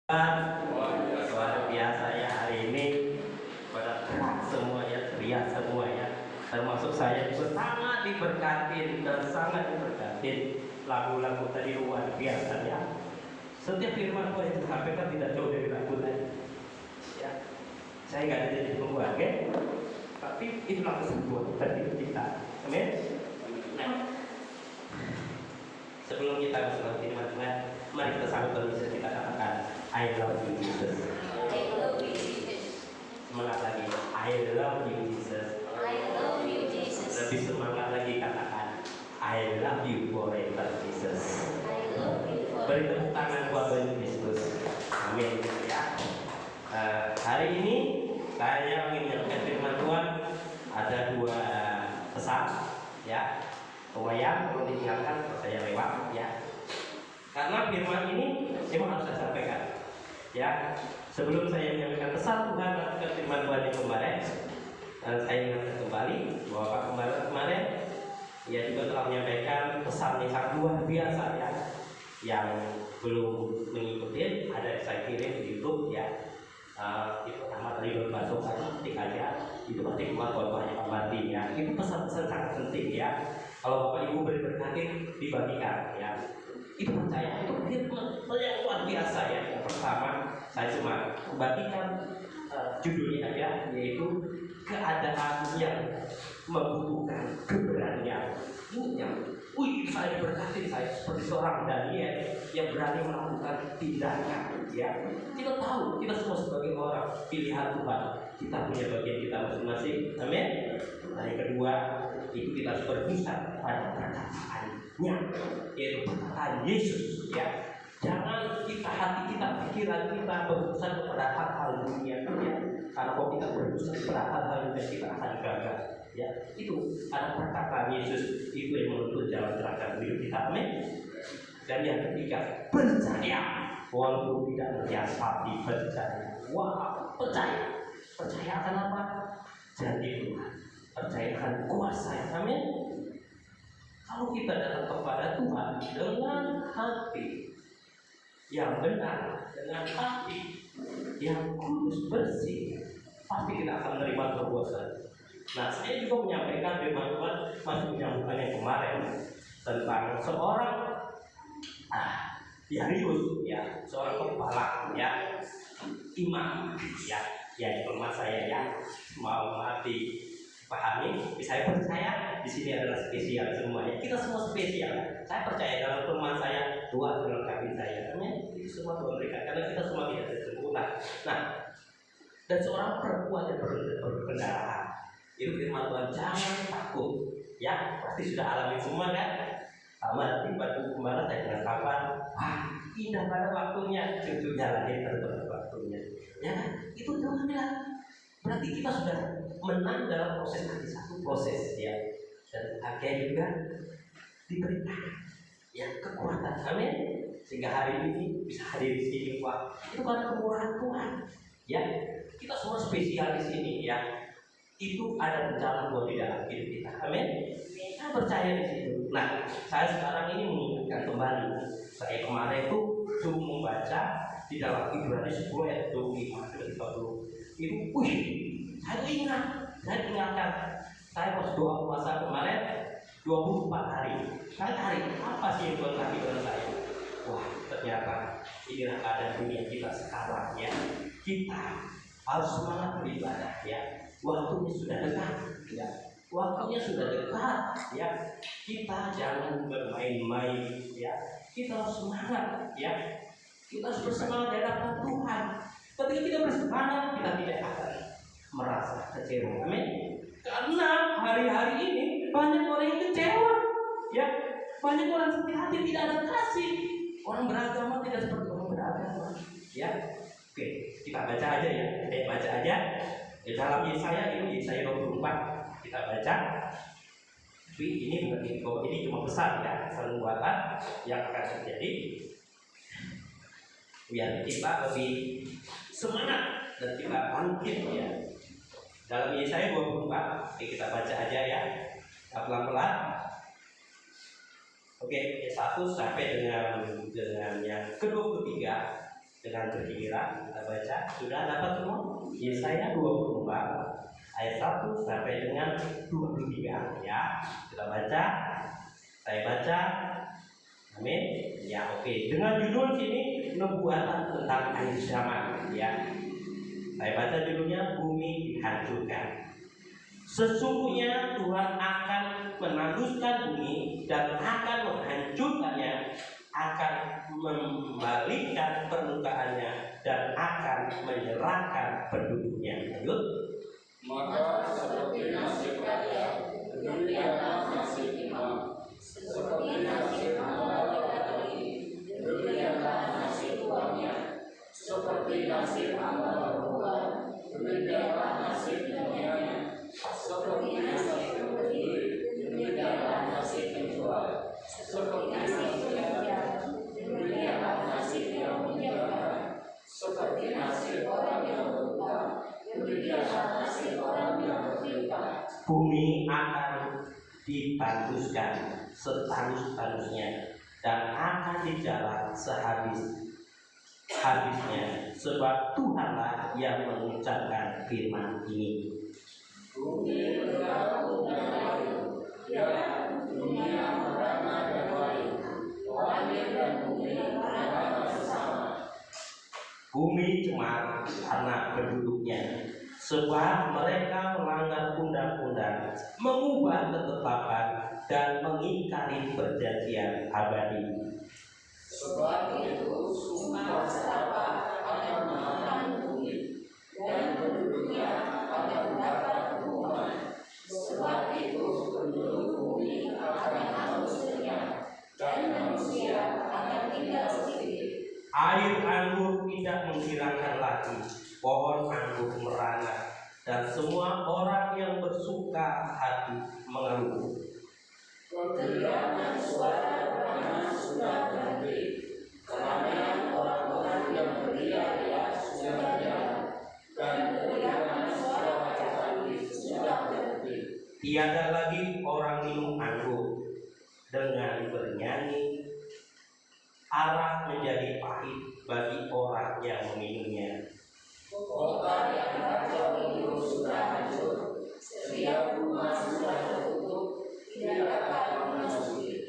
Luar biasa ya hari ini, pada semua ya, teriak semua ya, termasuk saya juga sangat diberkatin dan sangat diberkatin. Lagu-lagu tadi luar biasa ya. Setiap firman Tuhan itu sampaikan tidak jauh dari lagu tadi ya. Saya nggak ada jadi pembuat, tapi itu lagu sebuah dari kita. Amin. Nah, sebelum kita masuk firman Tuhan, mari kita sambut bisa kita katakan I love you Jesus. I love you Jesus. Semangat lagi, I love you Jesus. I love you Jesus. Lebih semangat lagi katakan I love you forever Jesus. I love you forever. Beri tepuk tangan buat Tuhan Kristus. Amin ya. Hari ini saya ingin menyampaikan firman Tuhan. Ada dua pesan ya. Lumayan perlu diingatkan kalau saya lewat ya. Karena firman ini memang harus saya sampaikan ya. Sebelum saya menyampaikan pesan Tuhan ke firman Tuhan yang kemarin, saya ingatkan kembali bahwa Pak kemarin ia juga telah menyampaikan pesan yang sangat luar biasa ya. Yang belum mengikuti ada saya kirim di YouTube ya. Itu pertama tadi belum masuk, saya ketik aja. Itu pasti keluar banyak Martin ya. Itu pesan-pesan sangat penting ya. Kalau Bapak Ibu berberkati dibagikan ya. Itu percaya itu firman yang luar biasa ya. Yang pertama saya cuma bagikan judulnya aja, yaitu keadaan yang membutuhkan keberanian. Ini yang saya diberkati, saya seperti seorang Daniel yang berani melakukan tindakan ya. Kita tahu kita semua sebagai orang pilihan Tuhan, kita punya bagian kita masing-masing. Amin. Nah, yang kedua itu kita harus berpusat pada perkataannya, yaitu perkataan Yesus ya. Jangan kita hati kita, pikiran kita berpusat kepada hal-hal dunia ya. Karena kalau kita berpusat kepada hal-hal dunia kita akan gagal ya. Itu ada perkataan Yesus itu yang menuntut jalan terang hidup kita. Amin. Dan yang ketiga, percaya walaupun tidak melihat tapi percaya. Wah, percaya. Percaya akan apa? Janji Tuhan. Percaya akan kuasa. Amin. Kalau kita datang kepada Tuhan dengan hati yang benar, dengan hati yang kudus bersih, pasti kita akan menerima tebusan. Nah, saya juga menyampaikan firman Tuhan masih menyambungkan yang kemarin tentang seorang Yairus ya, seorang kepala ya, imam ya, yang rumah saya ya, mau mati pahami. Saya percaya di sini adalah spesial semuanya. Kita semua spesial. Saya percaya dalam firman saya Tuhan melengkapi saya. Karena itu semua Tuhan berikan karena kita semua tidak sempurna. Nah, dan seorang perempuan yang berkendaraan itu firman Tuhan, jangan takut ya, pasti sudah alami semua kan. Sama nanti batu kemana saya dengan kapan, indah pada waktunya, cucunya lahir pada waktunya ya kan? Itu Tuhan bilang. Berarti kita sudah menang dalam proses lagi satu proses ya, dan akhirnya juga diberikan ya kekuatan. Amin. Sehingga hari ini bisa hadir di sini, Pak. Itu karena kemurahan Tuhan ya. Kita semua spesial di sini ya. Itu ada rencana buat di dalam hidup kita. Amin. Saya percaya di situ. Nah, saya sekarang ini mengingatkan kembali. Saya kemarin itu suruh membaca di dalam Ibrani 10 ayat 25 dan 30. Itu, saya ingatkan. Saya pas doa puasa kemarin 24 hari. Saya cari apa sih yang Tuhan kasih kepada saya. Wah, ternyata inilah keadaan dunia kita sekarang ya. Kita harus semangat beribadah ya. Waktunya sudah dekat ya. Waktunya sudah dekat ya. Kita jangan bermain-main ya. Kita harus semangat ya. Kita harus bersemangat di hadapan Tuhan. Ketika kita bersemangat, kita tidak akan merasa kecewa. Amin. Karena hari-hari ini banyak orang yang kecewa ya. Banyak orang sakit hati, tidak ada kasih. Orang beragama tidak seperti orang beragama ya. Oke, kita baca aja ya. Kita baca aja di dalam Yesaya 24 kita baca. Tapi ini bukan ini cuma pesan ya, pesan buatan yang akan terjadi biar kita lebih semangat dan kita bangkit ya. Dalam Yesaya 24 kita baca aja ya, pelan-pelan. Oke, 1 sampai dengan yang ke-23 Dengan bergembira kita baca, sudah dapat semua? Yesaya 24 ayat 1 sampai dengan 23 ya. Kita baca, saya baca. Amin. Ya, oke. Dengan judul sini nubuatan tentang akhir zaman ya. Saya baca judulnya bumi dihancurkan. Sesungguhnya Tuhan akan menanduskan bumi dan akan menghancurkannya, akan membalikkan permukaannya dan akan menyerahkan penduduknya. Lanjut. Maka seperti nasib raja, demikianlah nasib imam. Seperti nasib hamba dikatakan, demikianlah nasib tuannya. Seperti nasib hamba perempuan, demikianlah nasib dunianya. Seperti nasib pembeli, demikianlah nasib penjual. Seperti nasib yang demikianlah nasib yang menjauhkan. Seperti nasib orang yang berhutang, demikianlah nasib orang yang berlimpah. Bumi akan ditanduskan setandus-tandusnya dan akan dijarah sehabis-habisnya, sebab Tuhanlah yang mengucapkan firman ini. Bumi berkabut dan layu, ya dunia merana dan layu, langit dan bumi merana bersama. Bumi cemar karena penduduknya, sebab mereka melanggar undang-undang, mengubah ketetapan dan mengingkari perjanjian abadi. Sebab itu sumpah serapa akan memakan bumi, dan penduduknya akan mendapat hukuman. Sebab itu penduduk bumi akan hangus lenyap, dan manusia akan tinggal sedikit. Air anggur tidak menghilangkan lagi, pohon anggur merana, dan semua orang yang bersuka hati mengeluh. Keteriakan suara beranak sudah berhenti, keramaian orang-orang yang beria-ria sudah diam, dan keteriakan suara cakapnya sudah berhenti. Tiada lagi orang minum anggur dengan bernyanyi, arah menjadi pahit bagi orang yang meminumnya. Kota yang kacau itu sudah hancur, setiap rumah sudah tertutup, tidak dapat memasuki.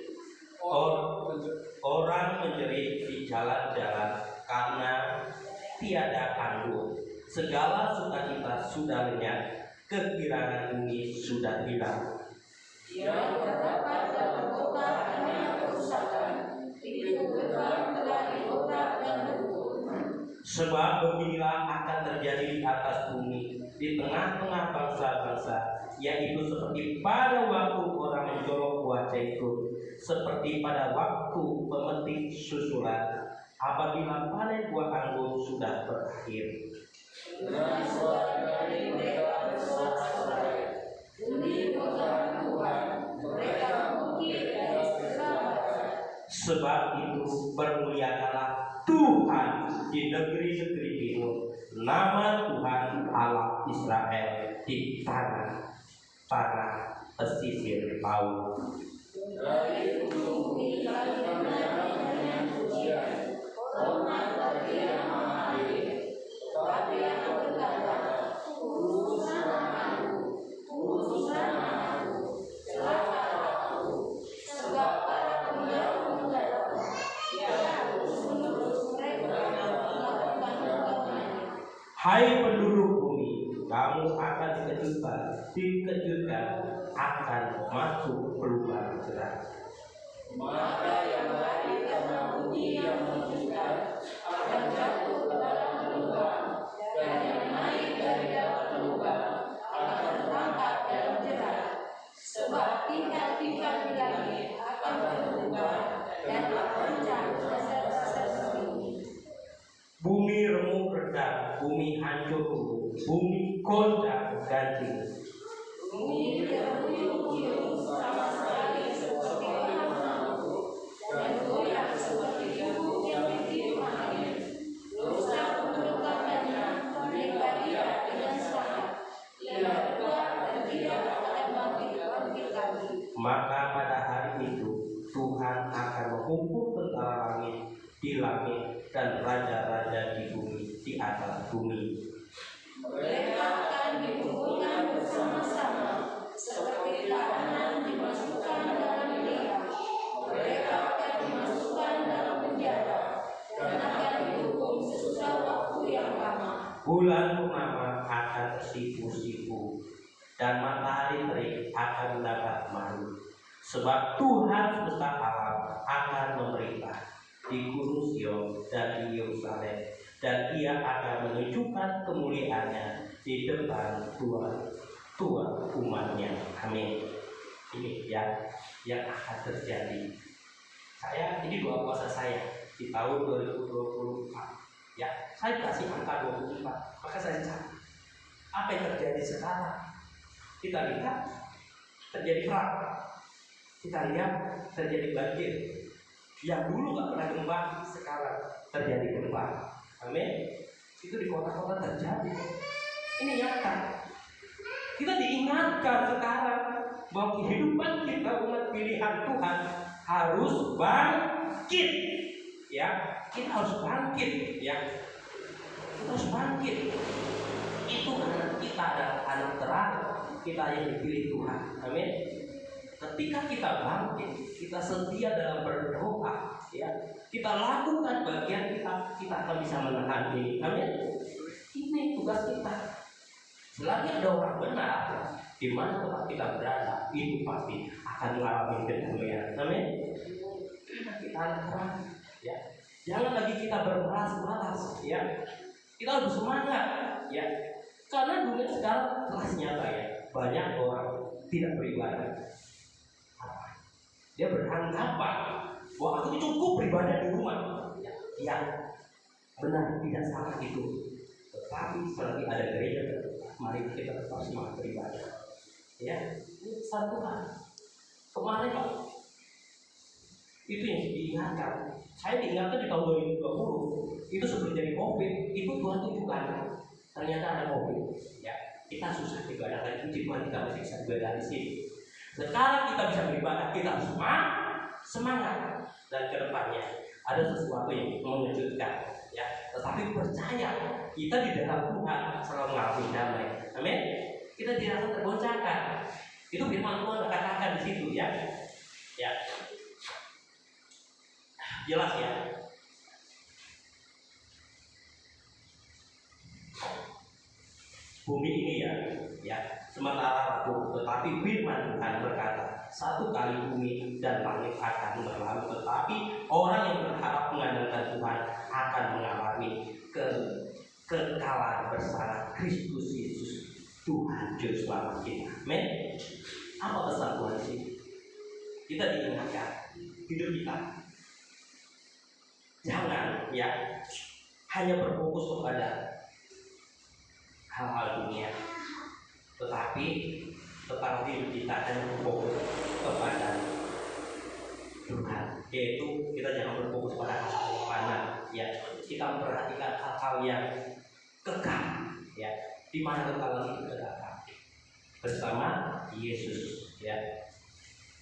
Orang menjerit di jalan-jalan karena tiada anggur. Segala sukacita sudah lenyap, kegirangan bumi sudah hilang. Yang terdapat dalam kota hanya kerusakan, pintu gerbang telah dikotak dan runtuh. Sebab beginilah akan terjadi di atas bumi, di tengah-tengah bangsa-bangsa, yaitu seperti pada waktu orang mencolok buah zaitun, seperti pada waktu pemetik susulan, apabila panen buah anggur sudah berakhir. Dengan suara dari mereka bersorak-sorai, demi kota Tuhan, mereka mungkin dari keselamatan. Sebab itu bermuliakanlah Tuhan di negeri-negeri timur, nama Tuhan Allah Israel di tanah pesisir laut. Dari ujung bumi kami menyanyi dengan pujian, hormat bagi yang maha adil. Tetapi yang berkata, kudus namamu, kudus namamu, celaka aku, sebab para pemuda-pemuda yang terus-menerus mereka melakukan perbuatannya. Hai penduduk bumi, kamu akan dikejutkan akan masuk peluang cerah. Maka yang lari karena bunyi yang mengejutkan akan jatuh ke dalam lubang, dan yang naik dari dalam lubang akan terangkat dalam jerat. Sebab tingkat-tingkat di langit akan berubah dan akan pecah dasar-dasar bumi. Bumi remuk redak, bumi hancur runtuh, bumi goncang ganjing. Bumi terhuyung-huyung sama sekali seperti orang mengantuk, dan goyang seperti bubuk yang ditiup angin. Dosa pemberontakannya menimpa dia dengan sangat. Ia berbuat dan tidak akan bangkit lagi. Maka pada hari itu Tuhan akan menghukum tentara langit di langit dan raja-raja atas bumi. Mereka akan dikumpulkan bersama-sama seperti tahanan dimasukkan dalam dia. Mereka akan dimasukkan dalam penjara dan akan dihukum sesudah waktu yang lama. Bulan purnama akan tersipu-sipu dan matahari terik akan mendapat malu. Sebab Tuhan semesta alam akan memerintah di Gunung Sion dan di Yerusalem, dan Ia akan menunjukkan kemuliaannya di depan tua umatnya. Amin. Ini yang akan terjadi. Ini doa puasa saya di tahun 2024. Ya, saya kasih angka 24. Maka saya cari apa yang terjadi sekarang. Kita lihat terjadi perang. Kita lihat terjadi banjir. Yang dulu nggak pernah gempa, sekarang terjadi gempa. Amin. Itu di kota-kota terjadi. Ini nyata. Kita diingatkan sekarang bahwa kehidupan kita umat pilihan Tuhan harus bangkit. Ya, kita harus bangkit. Ya, kita harus bangkit. Itu karena kita adalah anak terang. Kita yang dipilih Tuhan. Amin. Ketika kita bangkit, kita setia dalam berdoa, ya, kita lakukan bagian kita akan bisa menahan ini. Amin. Ini tugas kita. Selagi ada orang benar, di mana tempat kita berada, itu pasti akan mengalami kedamaian. Amin. Kita terang, ya. Jangan lagi kita bermalas-malas, ya. Kita harus semangat, ya. Karena dunia sekarang telah nyata, ya. Banyak orang tidak beribadah. Dia beranggapan bahwa aku cukup beribadah di rumah. Yang benar tidak salah itu. Tetapi selagi ada gereja, mari kita tetap semangat beribadah. Ya, ini pesan Tuhan. Kemarin Pak, itu yang diingatkan. Saya diingatkan di tahun 2020. Itu sebelum jadi COVID, itu Tuhan tunjukkan. Ternyata ada COVID. Ya, kita susah beribadah lagi. Tuhan kita masih bisa beribadah di sini. Sekarang kita bisa beribadah, kita harus semangat, dan kedepannya ada sesuatu yang mengejutkan, ya. Tetapi percaya kita di dalam Tuhan selalu mengalami damai. Amin. Kita tidak akan tergoncangkan. Itu firman Tuhan katakan di situ, ya. Ya. Jelas ya. Bumi ini ya. Sementara waktu, tetapi firman Tuhan berkata, satu kali bumi dan langit akan berlalu, tetapi orang yang berharap mengandalkan Tuhan akan mengalami kekekalan bersama Kristus Yesus Tuhan Juru Selamat kita. Amin. Apa pesan Tuhan sih? Kita diingatkan hidup kita jangan ya hanya berfokus kepada hal-hal dunia, tetapi hidup kita hanya berfokus kepada Tuhan, yaitu kita jangan berfokus pada hal-hal yang mana, ya. Kita memperhatikan hal-hal yang kekal, ya, di mana kekal itu datang bersama Yesus, ya.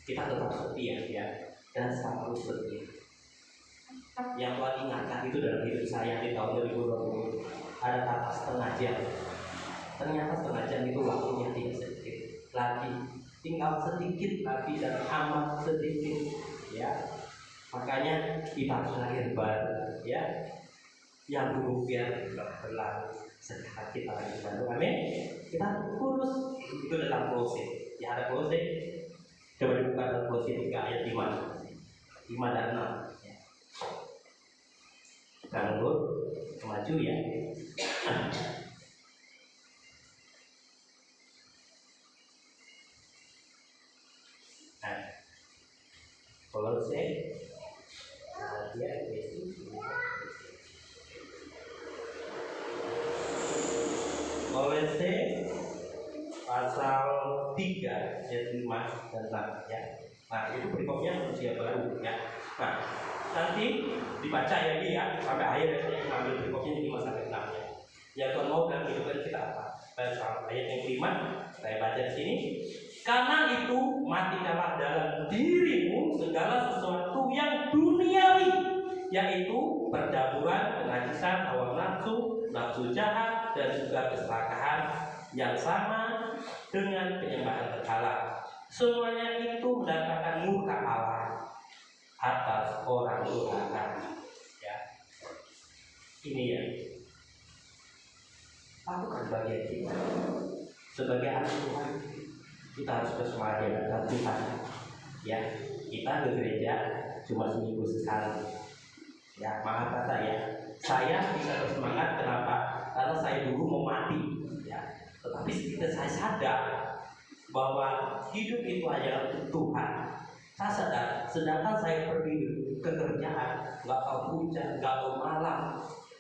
Kita tetap setia, ya, dan selalu setia. Yang Tuhan ingatkan itu dalam hidup saya di tahun 2020 ada kata setengah jam. Ternyata setengah jam itu waktunya tidak sedikit lagi, tinggal sedikit lagi dan amat sedikit, ya. Makanya kita harus lahir baru, ya. Yang dulu biar berlalu, sekarang kita lagi baru. Amin. Kita kurus itu dalam Kolose. Ya, ada Kolose. Coba dibuka dalam Kolose 3 ayat 5 dan 6. Ya. Kita mundur, maju ya. Nah, Kolose ayat Kolose pasal 3 ayat 5 dan 6 ya. Nah, itu berikutnya manusia baru ya. Nah, nanti dibaca ya ini ya sampai akhir ya, saya mengambil berikutnya 5 sampai 6 ya. Yang Tuhan mau dalam kehidupan kita apa? Ayat yang kelima saya baca di sini. Karena itu matikanlah dalam dirimu segala sesuatu yang duniawi, yaitu percaburan, kenajisan, hawa nafsu, nafsu jahat, dan juga keserakahan yang sama dengan penyembahan berhala. Semuanya itu mendatangkan murka Allah atas orang durhaka. Ya, ini ya. Lakukan bagian kita sebagai anak Tuhan. Kita harus bersemangat dengan Tuhan. Ya, kita ke gereja cuma seminggu sekali. Ya, maaf kata ya. Saya bisa bersemangat kenapa? Karena saya dulu mau mati. Ya, tetapi ketika saya sadar bahwa hidup itu adalah untuk Tuhan. Saya sadar, sedangkan saya pergi ke kerjaan, nggak tahu hujan, nggak tahu malam,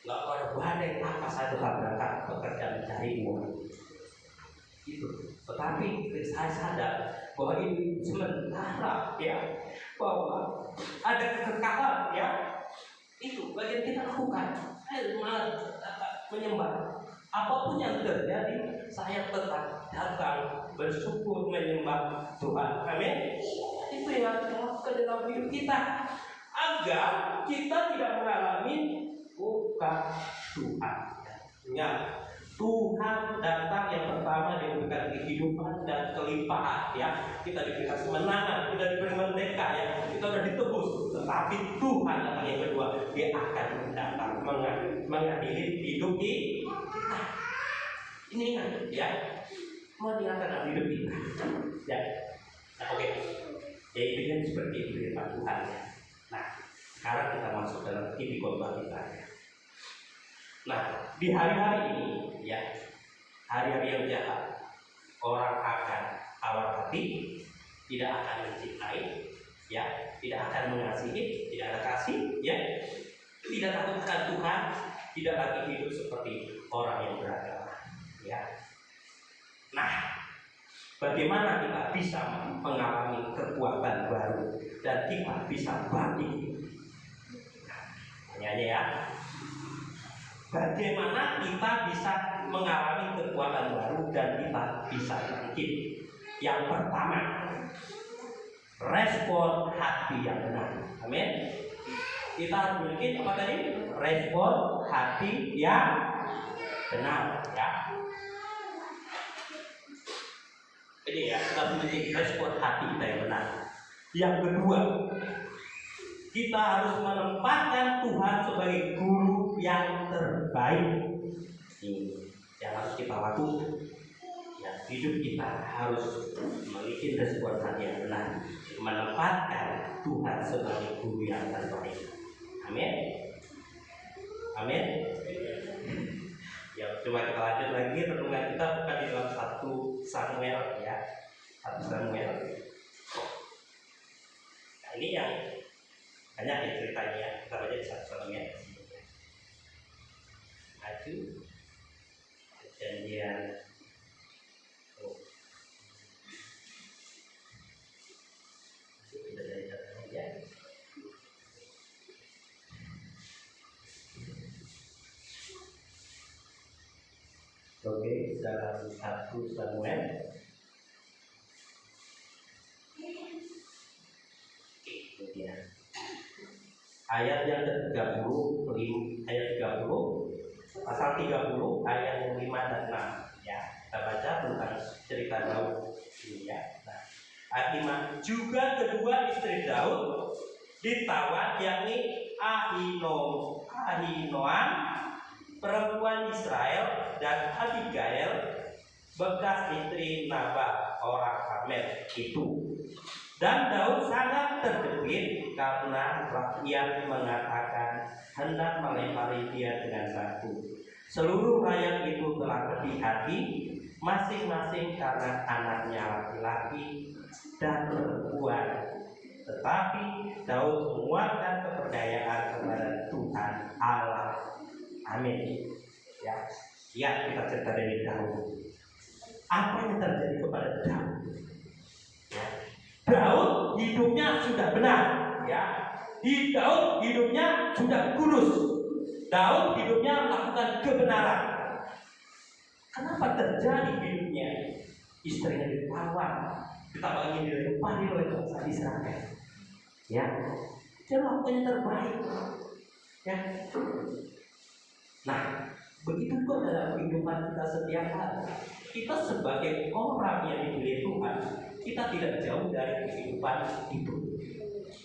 nggak tahu ada badai, apa saya tetap berangkat bekerja mencari uang. Itu. Tetapi saya sadar bahwa ini sementara, ya, bahwa ada kekekalan, ya. Itu bagian kita lakukan. Saya malah menyembah. Apapun yang terjadi, saya tetap datang bersyukur menyembah Tuhan. Amin. Itu yang harus dilakukan dalam hidup kita, agar kita tidak mengalami murka Tuhan. Ingat, Tuhan datang yang pertama diberikan kehidupan dan kelimpahan, ya. Kita diberikan kemenangan, kita diberi merdeka, ya. Kita sudah ditebus. Tetapi Tuhan datang yang kedua, Dia akan datang mengadili hidup kita. Ini ingat, ya. Mengingatkan dalam hidup kita, ya. Nah, oke. Jadi ini seperti itu firman Tuhan, ya. Nah, sekarang kita masuk dalam inti khotbah kita, ya. Nah, di hari-hari ini, ya, hari-hari yang jahat, orang akan tawar hati, tidak akan mencintai, ya, tidak akan mengasihi, tidak ada kasih, ya, tidak takut akan Tuhan, tidak lagi hidup seperti orang yang beragama, ya. Nah, bagaimana kita bisa mengalami kekuatan baru dan kita bisa bangkit? Tanyanya, ya. Bagaimana kita bisa mengalami kekuatan baru dan kita bisa bangkit? Yang pertama, respon hati yang benar. Amin. Kita harus memiliki apa tadi? Respon hati yang benar, ya. Ini ya, kita memiliki respon hati kita yang benar. Yang kedua, kita harus menempatkan Tuhan sebagai guru yang terbaik. Ini yang harus kita lakukan. Ya, hidup kita harus memiliki respon hati yang benar, menempatkan Tuhan sebagai guru yang terbaik. Amin. Amin. Ya, coba kita lanjut lagi renungan kita bukan di dalam 1 Samuel, ya. 1 Samuel. Nah, ini yang banyak ya ceritanya, ya. Kita baca di 1 Samuel. Maju. Perjanjian. Oke, dalam 1 Samuel. Kemudian ayat yang ke-30, ayat 30, pasal 30 ayat yang 5 dan 6, ya. Kita baca tentang cerita Daud ini, ya. Nah, ayat 5, juga kedua istri Daud ditawan, yakni Ahinoam, perempuan Israel, dan Abigail, bekas istri Nabal orang Karmel itu. Dan Daud sangat terjepit karena rakyat mengatakan hendak melempari dia dengan batu. Seluruh rakyat itu telah pedih hati, masing-masing karena anaknya laki-laki dan perempuan. Tetapi Daud menguatkan kepercayaan kepada Tuhan Allah. Amin. Ya, lihat kita cerita dari Daud. Apa yang terjadi kepada Daud? Ya. Daud hidupnya sudah benar, ya. Daud hidupnya sudah kudus. Daud hidupnya melakukan kebenaran. Kenapa terjadi hidupnya? Istrinya ditawan, ditawanya dilempari oleh bangsa Israel. Ya, dia melakukan yang terbaik. Ya. Nah, begitu juga dalam kehidupan kita setiap hari. Kita sebagai orang yang dipilih Tuhan, kita tidak jauh dari kehidupan itu.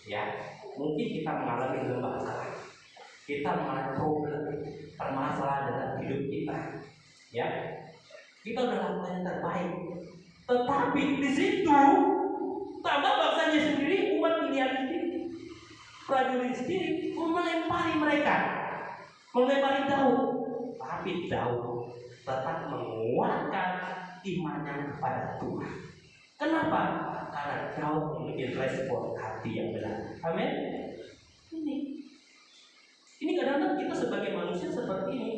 Ya, mungkin kita mengalami masalah, kita mengalami problem, permasalahan dalam hidup kita. Ya, kita udah lakukan yang terbaik, tetapi di situ tambah bangsanya sendiri, umat pilihan sendiri, prajurit sendiri melempari mereka, melempari Daud, tapi Daud tetap menguatkan imannya kepada Tuhan. Kenapa? Karena Daud memiliki respon hati yang benar. Amin. Ini kadang-kadang kita sebagai manusia seperti ini,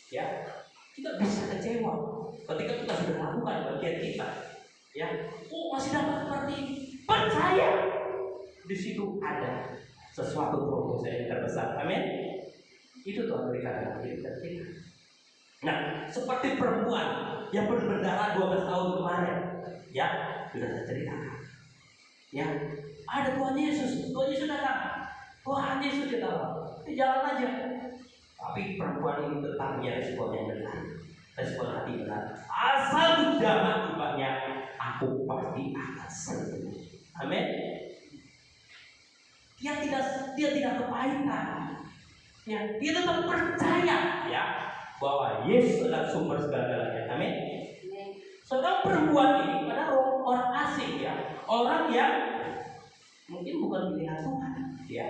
ya, kita bisa kecewa ketika kita sudah lakukan bagian kita, ya. Oh, masih dapat seperti ini. Percaya, di situ ada sesuatu terobosan yang terbesar. Amin. Itu Tuhan berikan dalam hidup kita. Nah, seperti perempuan yang berdarah 12 tahun kemarin, ya, sudah saya ceritakan. Ya, ada Tuhan Yesus datang. Tuhan Yesus datang. Jalan aja. Tapi perempuan ini tetap punya respon yang benar, respon hati benar. Asal jangan ubahnya, aku pasti akan sembuh. Amin. Dia tidak kepahitan. Ya, dia tetap percaya, ya, bahwa Yesus adalah sumber segala-galanya. Amin. Seorang perempuan ini adalah orang asing, ya, orang yang mungkin bukan pilihan Tuhan, ya,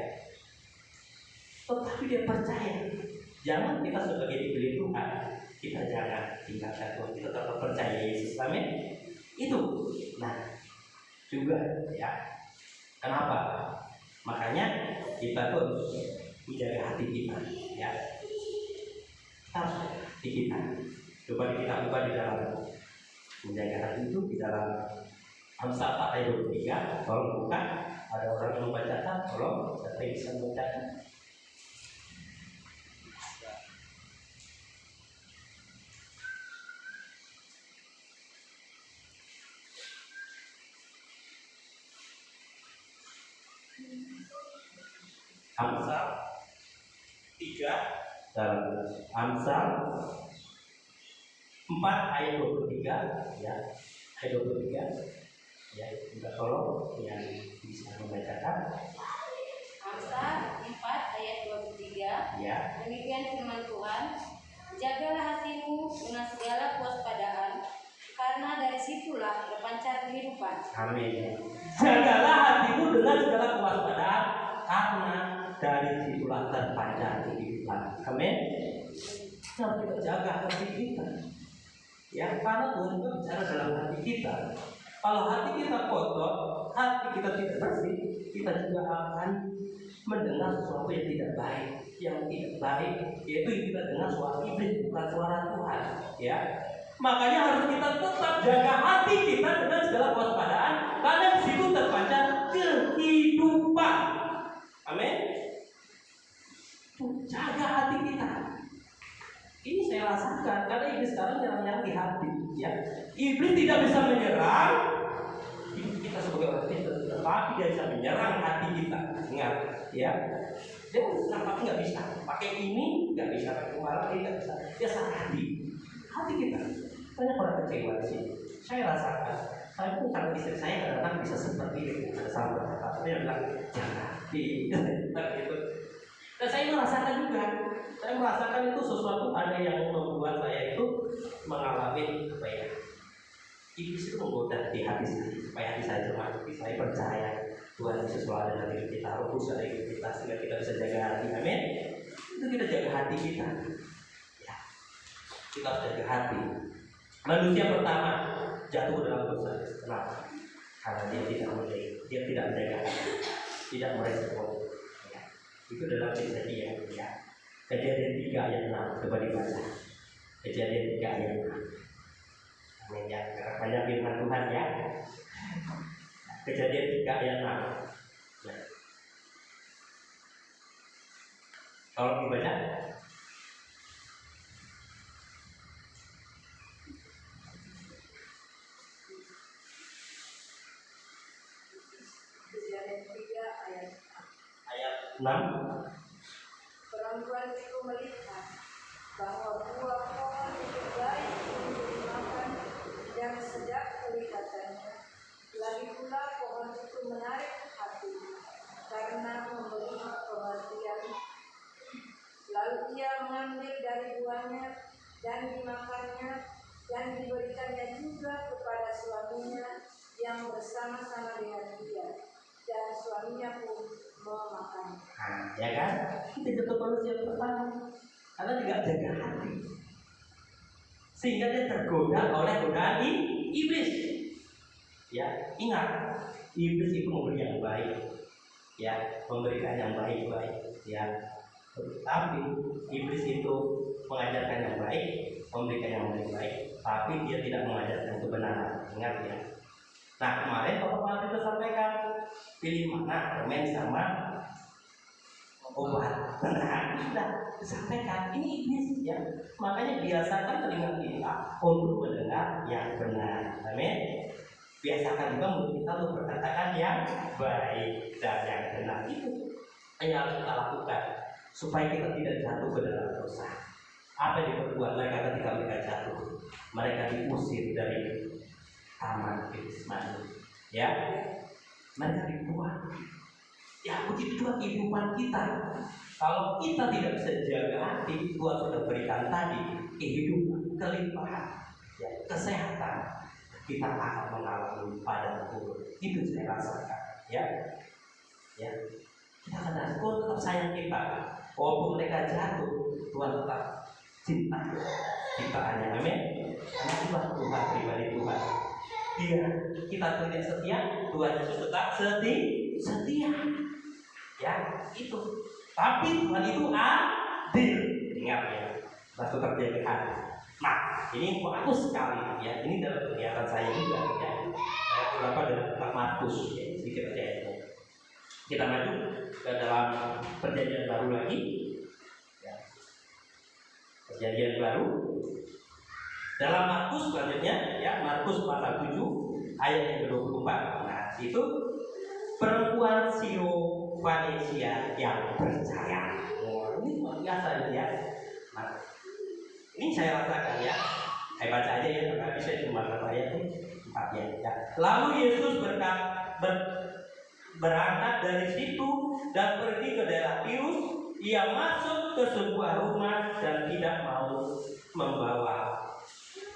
tetapi dia percaya. Jangan kita sebagai dipilih Tuhan, kita jangan tinggalkan Tuhan, kita tetap percaya Yesus. Amin. Itu. Nah, juga, ya, kenapa? Makanya kita tuh menjaga hati kita, ya. Harus hati kita. Coba kita buka di dalam menjaga hati itu di dalam Amsal 4 ayat 23. Tolong buka. Ada orang yang membacakan, tolong siapa yang bisa membacakan? Amsal 3 dalam Amsal 4 ayat 23, ya, ayat 23, ya, kita tolong yang bisa membacakan. Amsal 4 ayat 23. Ya. Demikian firman Tuhan, jagalah hatimu dengan segala kewaspadaan, karena dari situlah terpancar kehidupan. Amin. Jagalah hatimu dengan segala kewaspadaan, karena dari situlah terpancar kehidupan. Amin. Harus kita jaga hati kita. Ya, karena Tuhan itu bicara dalam hati kita. Kalau hati kita kotor, hati kita tidak bersih, kita juga akan mendengar sesuatu yang tidak baik. Yang tidak baik, yaitu yang kita dengar suara iblis, bukan suara Tuhan. Ya, makanya harus kita tetap jaga hati kita dengan segala kewaspadaan, karena di situ terpancar kehidupan. Amin. Jaga hati kita. Ini saya rasakan karena iblis sekarang nyerang-nyerang di hati, ya. Iblis tidak bisa menyerang hidup kita sebagai orang Kristen, tetapi dia bisa menyerang hati kita. Ingat, ya. Dia nampaknya nggak bisa pakai ini, nggak bisa pakai kepala, nggak bisa. Dia salah hati kita. Banyak orang kecewa di sini. Saya rasakan. Saya pun sama istri saya kadang-kadang bisa seperti itu. Ada sahabat, tapi dia bilang jangan hati, gitu. Dan saya merasakan juga. Saya merasakan itu sesuatu ada yang membuat saya itu mengalami apa ya? Iblis itu menggoda di hati saya supaya hati saya cermat, saya percaya Tuhan Yesus ada dalam hidup kita, Roh Kudus ada hidup kita sehingga kita bisa jaga hati. Amin. Itu kita jaga hati kita. Ya. Kita harus jaga hati. Manusia pertama jatuh dalam dosa. Kenapa? Karena dia tidak menjaga hati, tidak merespon. Ya. Itu dalam Kejadian, ya. Kejadian 3 ayat 6, coba dibaca. Kejadian 3 ayat 6. Amin, ya. Banyak firman Tuhan, ya. Kejadian 3 ayat 6. Ya. Tolong dibaca. Kejadian 3 ayat 6. Ayat 6. dan dimakannya dan diberikannya juga kepada suaminya yang bersama-sama dengan dia, dan suaminya pun memakan. Nah, ya kan? Itu bentuk manusia pertama, karena tidak jaga hati, sehingga dia tergoda oleh godaan iblis. Ya, ingat, iblis itu memberi yang baik, ya, memberikan yang baik-baik, ya. Tapi iblis itu mengajarkan yang baik, memberikan yang baik-baik, tapi dia tidak mengajarkan kebenaran. Ingat ya. Nah, kemarin Bapak itu sampaikan, pilih mana, permen sama obat. Nah, sudah disampaikan, ini iblis ya. Makanya biasakan telinga kita untuk mendengar yang benar. Amin. Biasakan juga mulut kita untuk berkatakan yang baik dan yang benar. Itu yang harus kita lakukan supaya kita tidak jatuh ke dalam dosa. Apa yang diperbuat mereka ketika mereka jatuh? Mereka diusir dari taman Getsemani. Ya, mereka dibuang. Ya, begitu juga kehidupan kita. Kalau kita tidak bisa jaga hati, Tuhan sudah berikan tadi kehidupan, kelimpahan, ya, kesehatan, kita akan mengalami padang gurun. Itu saya rasakan, ya. Ya, kita akan Tuhan tetap sayang kita. Walaupun mereka jatuh, Tuhan tetap cinta ciptaannya. Amin. Karena Tuhan pribadi Tuhan. Dia kita tidak setia, Tuhan Yesus tetap setia. Ya, itu. Tapi Tuhan itu adil. Ingat ya, harus tetap jaga hati. Nah, ini bagus sekali ya. Ini dalam kegiatan saya juga ya. Saya beberapa dalam kitab Markus ya, sedikit aja itu. Kita maju ke dalam perjanjian baru lagi. Ya. Perjanjian baru. Dalam Markus selanjutnya ya, Markus pasal 7 ayat yang ke-24. Nah, itu perempuan Syro-Fenisia yang percaya. Oh, ini luar biasa ya. Nah, ini saya rasakan ya. Saya baca aja ya, tapi saya cuma kata ayat itu 4 ya. Lalu Yesus berangkat dari situ dan pergi ke daerah Tirus. Ia masuk ke sebuah rumah dan tidak mau membawa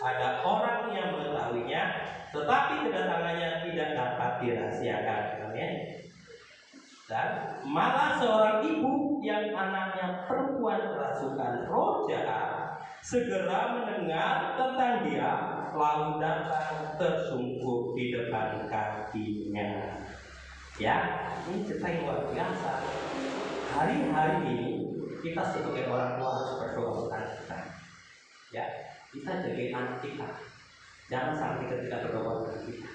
ada orang yang mengetahuinya, tetapi kedatangannya tidak dapat dirahasiakan. Amin. Dan malah seorang ibu yang anaknya perempuan kerasukan roh jahat segera mendengar tentang dia, lalu datang tersungkur di depan kakinya. Ya, ini cerita yang luar biasa. Hari-hari ini kita sebagai orang tua harus berdoa untuk anak kita. Ya, kita jaga anak kita. Jangan sampai kita tidak berdoa untuk kita.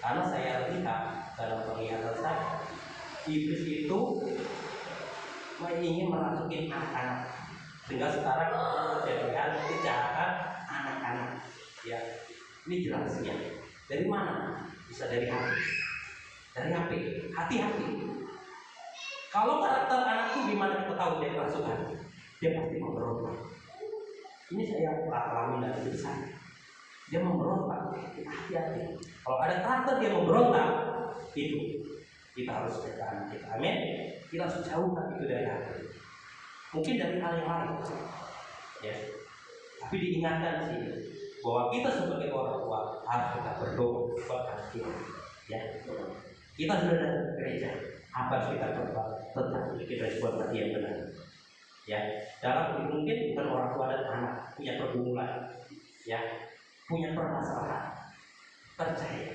Karena saya lihat dalam penglihatan saya, iblis itu ingin merasukin anak-anak, sehingga sekarang terjadi kejahatan anak-anak. Ya, ini jelas ya. Dari mana? Bisa dari hati. Dari hati. Hati-hati. Kalau karakter anak itu gimana kita tahu dia kerasukan? Dia pasti memberontak. Ini saya alami dari diri saya. Dia memberontak. Hati-hati. Kalau ada karakter dia memberontak, itu kita harus jaga anak kita. Amin. Kita harus jauhkan itu dari hati. Mungkin dari hal yang lain. Ya. Tapi diingatkan di sini bahwa kita sebagai orang tua harus kita berdoa kepada kita. Ya. Kita sudah datang ke gereja. Apa yang kita berbuat tentang kita buat hati yang benar. Ya. Dalam mungkin bukan orang tua dan anak punya pergumulan. Ya. Punya permasalahan. Percaya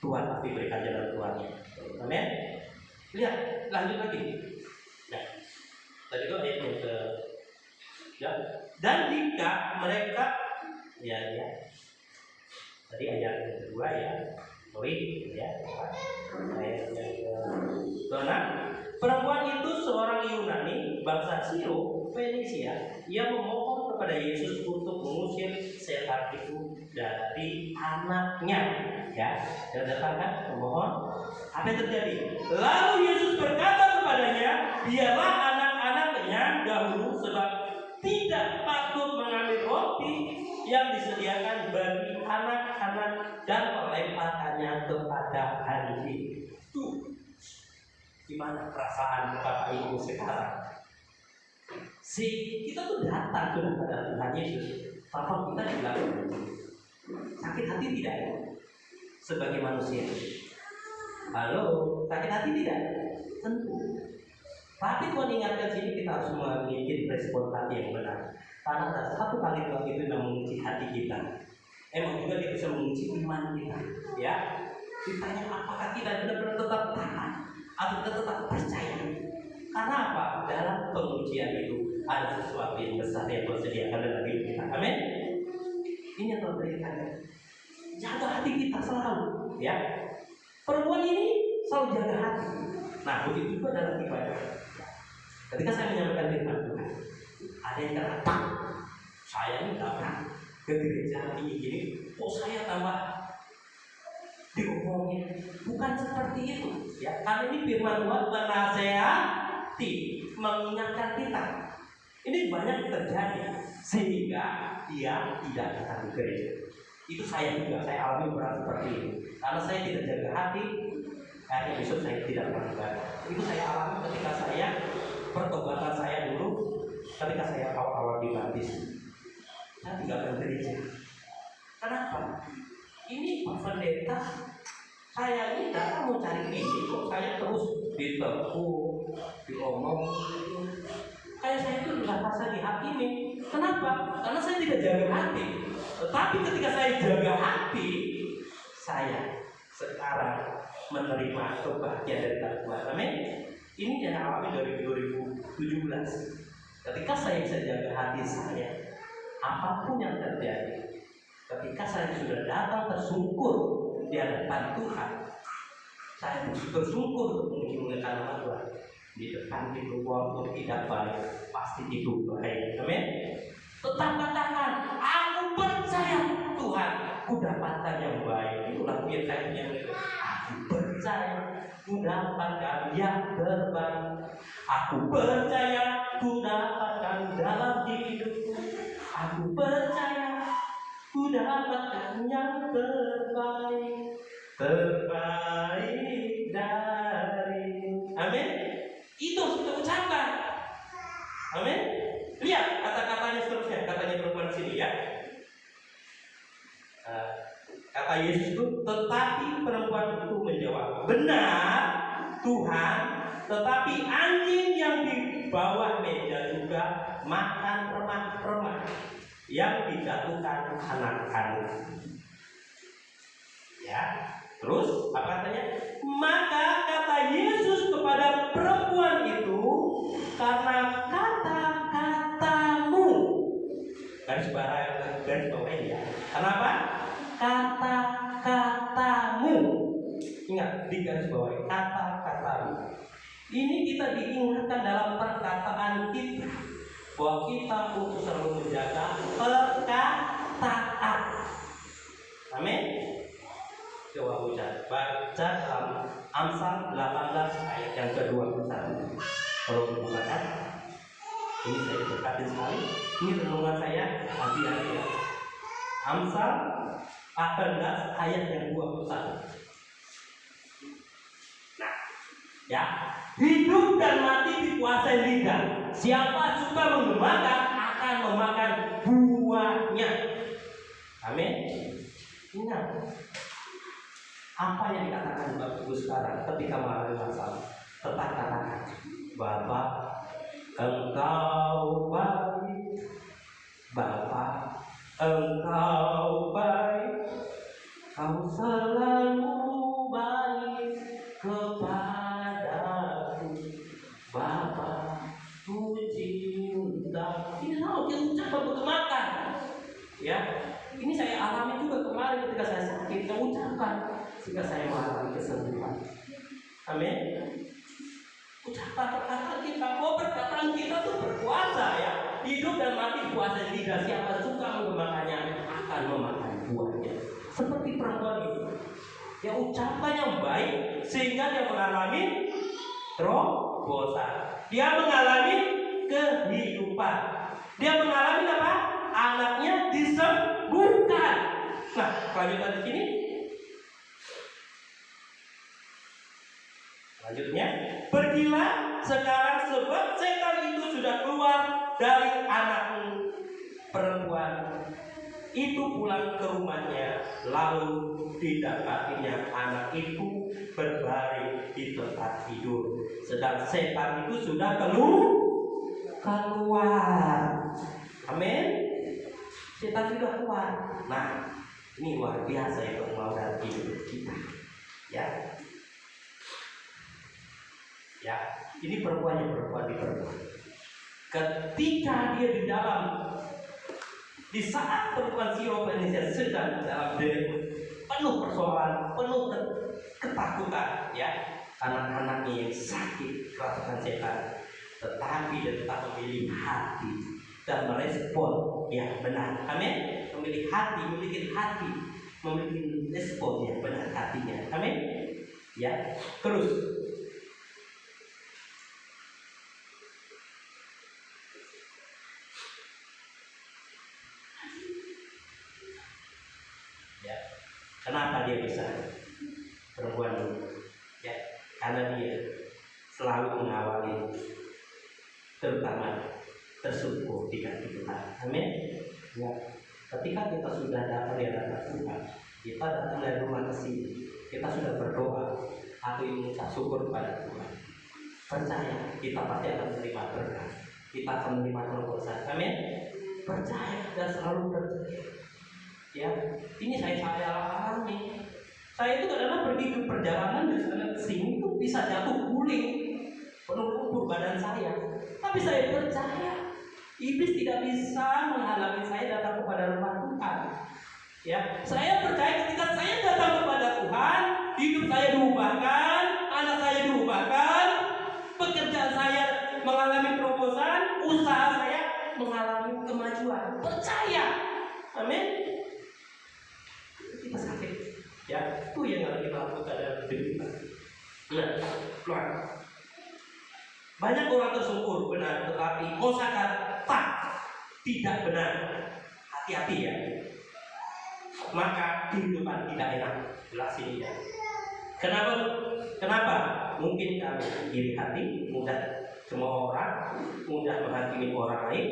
Tuhan pasti berikan jalan keluarnya. Amin. Lihat, lanjut lagi. Nah, tadi itu ayat yang ke ya. Dan jika mereka ya tadi ayat yang kedua ya, ya. Ayat yang ke-6. Perempuan itu seorang Yunani bangsa Syro-Fenisia. Ia memohon kepada Yesus untuk mengusir setan itu dari anaknya. Ya, dan datangkan memohon. Apa yang terjadi? Lalu Yesus berkata kepadanya, biarlah anak-anaknya dahulu, sebab tidak patut mengambil roti yang disediakan bagi anak-anak dan melemparkannya kepada anjing. Tuh, gimana perasaan Bapak Ibu sekarang? Kita tuh datang sudah pada Tuhan Yesus. Papa kita bilang sakit hati tidak sebagai manusia? Halo, sakit hati tidak? Tentu. Tapi Tuhan ingatkan sini kita harus memiliki respon hati yang benar. Karena ada satu kali Tuhan itu yang menguji hati kita. Emang juga dia bisa menguji iman kita. Ya, ditanya apakah kita benar-benar tetap taat atau kita tetap percaya? Karena apa? Dalam pengujian itu ada sesuatu yang besar yang Tuhan sediakan dalam hidup kita. Amin. Ini yang Tuhan berikan. Jaga hati kita selalu. Ya. Perempuan ini selalu jaga hati. Nah, begitu juga dalam ibadah. Ketika saya menyampaikan firman Tuhan, ada yang kata, saya ini datang ke gereja ini, kok saya tambah diomongin? Bukan seperti itu. Ya, karena ini firman Tuhan menasehati, mengingatkan kita. Ini banyak terjadi sehingga dia tidak datang ke gereja. Itu saya juga, saya alami berat seperti itu. Karena saya tidak jaga hati, akhirnya besok saya tidak beribadah. Itu saya alami ketika saya pertobatan saya dulu, ketika saya awal-awal dibaptis. Saya tinggalkan gereja. Kenapa? Ini Pak Pendeta, saya ini datang mau cari ini, kok saya terus ditepuk, diomong. Kayak saya itu sudah merasa dihakimi. Kenapa? Karena saya tidak jaga hati. Tetapi ketika saya jaga hati, saya sekarang menerima kebahagiaan dari Tuhan. Amin. Ini yang alami dari 2017. Ketika saya bisa jaga hati saya, apapun yang terjadi, ketika saya sudah datang tersungkur di hadapan Tuhan, saya bersungkur untuk memuliakan nama Tuhan. Di depan itu waktu tidak baik, pasti itu baik. Amin. Tetap katakan, aku percaya Tuhan, aku dapatkan yang baik. Itu lagu yang saya punya. Aku percaya ku dapatkan yang terbaik. Aku percaya ku dapatkan dalam hidupku. Aku percaya ku dapatkan yang terbaik, terbaik dari. Amin. Itu sudah ucapkan. Amin. Lihat kata-katanya seterusnya, katanya perempuan sini ya. Kata Yesus itu, tetapi perempuan itu menjawab, benar Tuhan, tetapi anjing yang di bawah meja juga makan remah-remah yang dijatuhkan anak-anak. Ya, terus apa katanya? Maka kata Yesus kepada perempuan itu, karena kata-katamu, garis bawah ini ya. Kenapa? Kata-katamu. Ingat di garis bawah ini, kata-katamu. Ini kita diingatkan dalam perkataan kita bahwa kita untuk selalu menjaga perkataan. Amin. Coba baca dalam Amsal 18 ayat yang ke-21. Kalau dibukakan, ini saya berkatin sekali. Ini renungan saya hati-hati ya. Amsal 18 ayat yang 21. Nah, ya, hidup dan mati dikuasai lidah. Siapa suka mengemakan akan memakan buahnya. Amin. Ingat, apa yang dikatakan Bapak Ibu sekarang ketika mengalami masalah? Tetap katakan, Bapak, Engkau baik. Bapak, Engkau baik. Kau selalu baik kepadaku. Bapak, ku cinta. Ini tahu kita ucapkan berkemakan. Ya, ini saya alami juga kemarin ketika saya sakit. Saya ucapkan sehingga saya mengalami kesembuhan. Amin. Ucapan perkataan kita, perkataan kita tuh berkuasa ya. Hidup dan mati kuasa lidah. Siapa suka mengemakannya akan memakan buahnya. Seperti perempuan itu, ya ucapan yang baik sehingga dia mengalami terobosan. Dia mengalami kehidupan. Dia mengalami apa? Anaknya disembuhkan. Nah, lanjutan di sini. Selanjutnya, pergilah sekarang sebab setan itu sudah keluar dari anakmu. perempuan itu pulang ke rumahnya, lalu didapatinya anak itu berbaring di tempat tidur, sedang setan itu sudah keluar. Amin. Setan sudah keluar. Nah, ini luar biasa itu mau dalam hidup kita. Ya, ini perempuan di perempuan. Ketika dia di saat perempuan Syrofoenisia sedang dalam penuh persoalan, penuh ketakutan, ya, anak-anaknya yang sakit kerasukan setan, tetapi dia tetap memilih hati dan merespon yang benar. Amin. Memiliki hati, memiliki respon yang benar hatinya. Amin. Ya, terus. Kenapa dia bisa perempuan ini? Ya, karena dia selalu mengawali, terutama tersyukur di kaki Tuhan. Amin. Ya, ketika kita sudah datang di hadapan Tuhan, kita datang dari rumah ke sini, kita sudah berdoa, aku ingin mengucap syukur kepada Tuhan. Percaya, kita pasti akan menerima berkat, kita akan menerima terobosan. Amin. Percaya dan selalu percaya. Ya, ini saya alami. Saya itu kadang pergi ke perjalanan dari sana ke sini itu bisa jatuh guling, penuh lumpur badan saya. Tapi saya percaya iblis tidak bisa menghalangi saya datang kepada rumah Tuhan. Ya, saya percaya ketika saya datang kepada Tuhan, hidup saya diubahkan, anak saya diubahkan, pekerjaan saya mengalami terobosan, usaha saya mengalami kemajuan. Percaya, amin. Kita sakit, ya, itu yang harus kita lakukan dalam hidup kita. Nah, keluar. Banyak orang tersungkur benar, tetapi kosakata tidak benar. Hati-hati ya. Maka kehidupan tidak enak. Jelas ini ya. Kenapa? Mungkin kami iri hati, mudah semua orang, mudah menghakimi orang lain.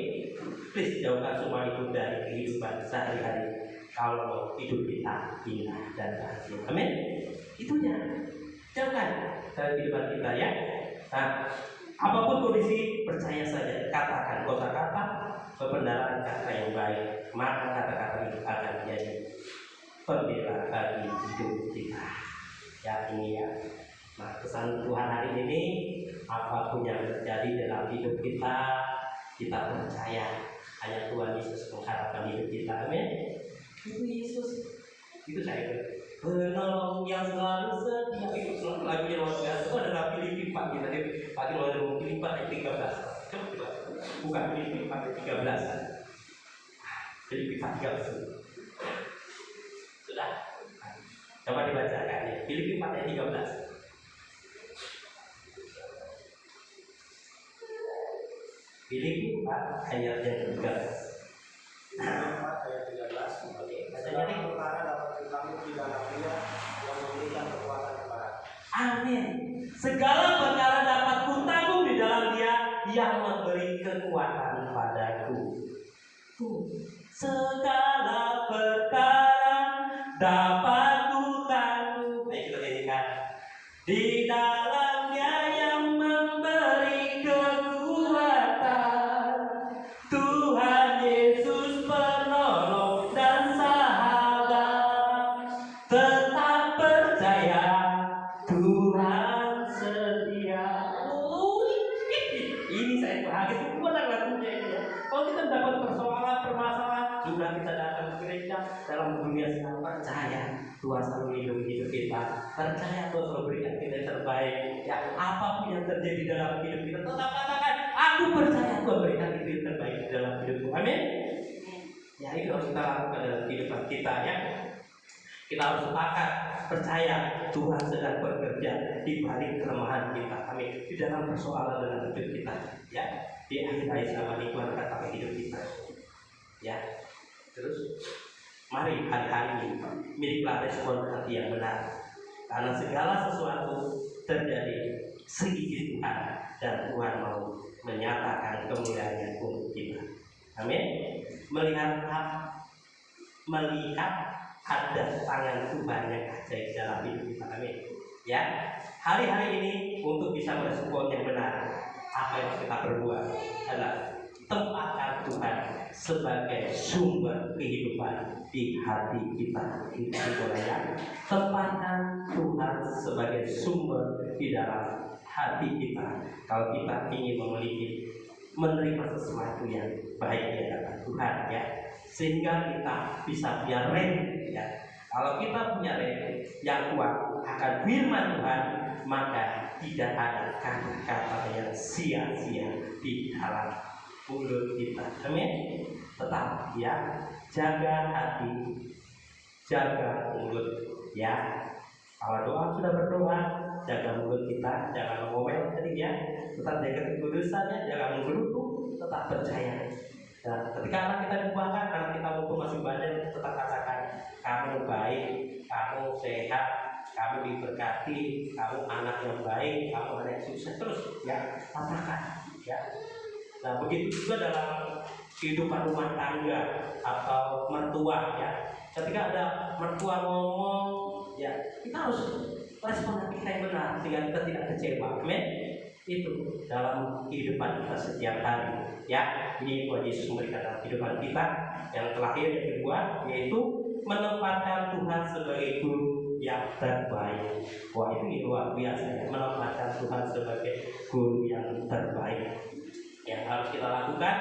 Please jauhkan semua itu dari kehidupan sehari-hari. Kalau hidup kita indah dan bahagia. Amin. Itunya. Jauhkan dari kehidupan kita ya. Nah, apapun kondisi, percaya saja. Katakan kata-kata pembenaran kata yang baik, maka kata-kata itu akan menjadi pembela bagi hidup kita. Ya, ini ya. Nah, pesan Tuhan hari ini, apapun yang terjadi dalam hidup kita, kita percaya hanya Tuhan Yesus mengharapkan hidup kita. Amin. Itu Yesus, itu saya penolong yang selalu setia. Itu selalu lagunya luar biasa. Itu adalah Filipi 4 kita pagi lalu Filipi 4 ayat 13. Coba bukan Filipi 4 ayat 13. Filipi 4 ayat 13. Sudah? Coba dibacakan ya. Filipi 4 ayat 13. Filipi 4 ayat yang 13. Ayat 13. Segala perkara dapat kami di dalam Dia yang memberikan kekuatan kepada. Amin. Segala perkara dapat kutanggung di dalam Dia yang memberi kekuatan padaku. Segala perkara dapat kutanggung. Ayo kita nyanyikan. Di dalamnya yang memberi kekuatan, Tuhan Yesus penolong dan sahabat. Tetap percaya Tuhan setia. Ini saya bahagia semua lagunya ini ya. Kalau kita dapat persoalan, permasalahan, sudah kita datang ke gereja dalam dunia sekarang, percaya Tuhan selalu hidup kita. Percaya Tuhan selalu berikan kita yang terbaik. Ya, apapun yang terjadi dalam hidup kita, tetap katakan, aku percaya Tuhan berikan itu yang terbaik di dalam hidupku. Amin. Ya, itu harus kita lakukan dalam kehidupan kita ya. Kita harus sepakat percaya Tuhan sedang bekerja di balik kelemahan kita. Amin. Di dalam persoalan dalam hidup kita, ya. Di akhir-akhir zaman ini Tuhan akan pakai hidup kita. Ya. Terus mari hari-hari ini miliklah respon hati yang benar. Karena segala sesuatu terjadi seizin Tuhan dan Tuhan mau menyatakan kemuliaan untuk kita. Amin. Melihat ada tangan Tuhan yang ajaib dalam hidup kita. Amin. Ya, hari-hari ini untuk bisa merespon yang benar, apa yang harus kita perbuat adalah tempatkan Tuhan sebagai sumber kehidupan di hati kita. Kita boleh ya, tempatkan Tuhan sebagai sumber di dalam hati kita. Kalau kita ingin menerima sesuatu yang baik di hadapan Tuhan, ya, sehingga kita bisa punya ya. Kalau kita punya yang kuat akan firman Tuhan, maka tidak ada kata-kata yang sia-sia di dalam mulut kita. Amin. Tetap ya, jaga hati, jaga mulut ya. Kalau doa sudah berdoa, jaga mulut kita, jangan ngomel tadi ya. Tetap jaga kekudusannya, jangan menggerutu, tetap percaya. Dan ketika anak kita dibuahkan, anak kita mumpung masih badan, tetap katakan, kamu baik, kamu sehat, kamu diberkati, kamu anak yang baik, kamu anak yang sukses, terus ya katakan ya. Nah begitu juga dalam kehidupan rumah tangga atau mertua ya. Ketika ada mertua ngomong, ya kita harus respon kita yang benar sehingga kita tidak kecewa. Amin. Itu dalam kehidupan kita setiap hari ya. Ini Tuhan Yesus memberikan dalam kehidupan kita. Yang terakhir, yang kedua, yaitu menempatkan Tuhan sebagai guru yang terbaik. Wah, itu luar biasa ya, menempatkan Tuhan sebagai guru yang terbaik. Yang harus kita lakukan,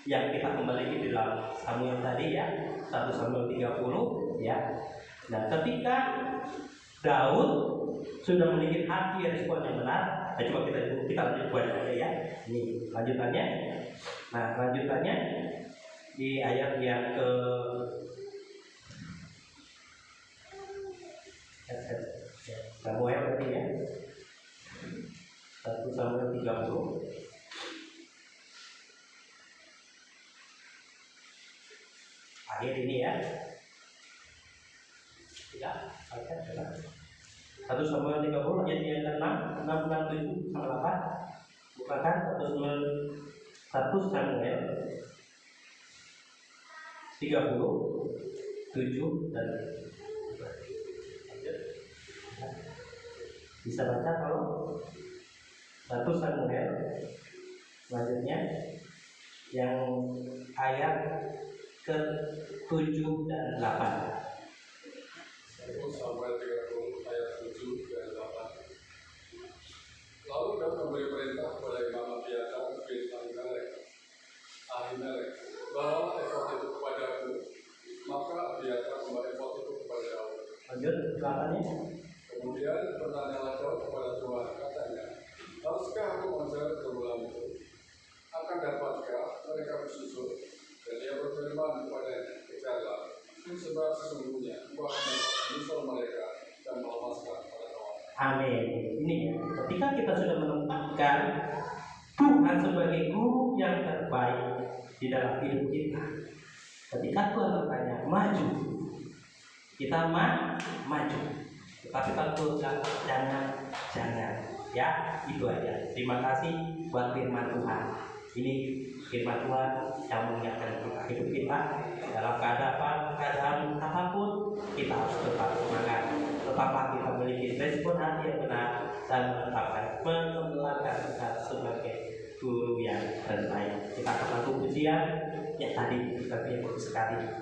yang kita kembali di dalam Samuel tadi ya, 1 Samuel 30 ya. Nah, ketika Daud sudah memiliki hati respon yang benar, coba kita lanjut buat aja ya. Ini lanjutannya. Nah, lanjutannya di ayat yang ke Samuel tadi ya, 1 Samuel 30. Akhir ini ya. Tidak, ayat 1 Samuel 30 ayat 6, 7 sampai 8. Bukakan 1 Samuel 30 7 dan 8. Bisa baca kalau 1 Samuel selanjutnya yang ayat ke-7 dan 8. 1 Samuel 30 ayat 7 dan 8. Lalu Daud memberi perintah kepada Imam Abiatar bin Ahimelek, bawa efod itu kepadaku. Maka Abiatar membawa efod itu kepada Daud. Lanjut belakangnya. Kemudian bertanyalah Daud kepada Tuhan, katanya, haruskah aku mengejar gerombolan itu? Akan dapatkah mereka bersujud? Dan dia berfirman kepadanya, kejarlah, sebab sesungguhnya aku akan menyusul mereka dan melepaskan pada kawan. Amin. Ini ketika kita sudah menempatkan Tuhan sebagai guru yang terbaik di dalam hidup kita. Ketika Tuhan bertanya, maju, kita maju. Tetapi kalau jangan, ya itu aja. Terima kasih buat firman Tuhan. Ini firman Tuhan yang mengingatkan hidup kita dalam keadaan apapun, kita harus tetap semangat. Tetaplah kita memiliki respon hati yang benar dan menempatkan Tuhan sebagai guru yang terbaik. Kita akan lakukan ujian yang tadi kita bagus sekali.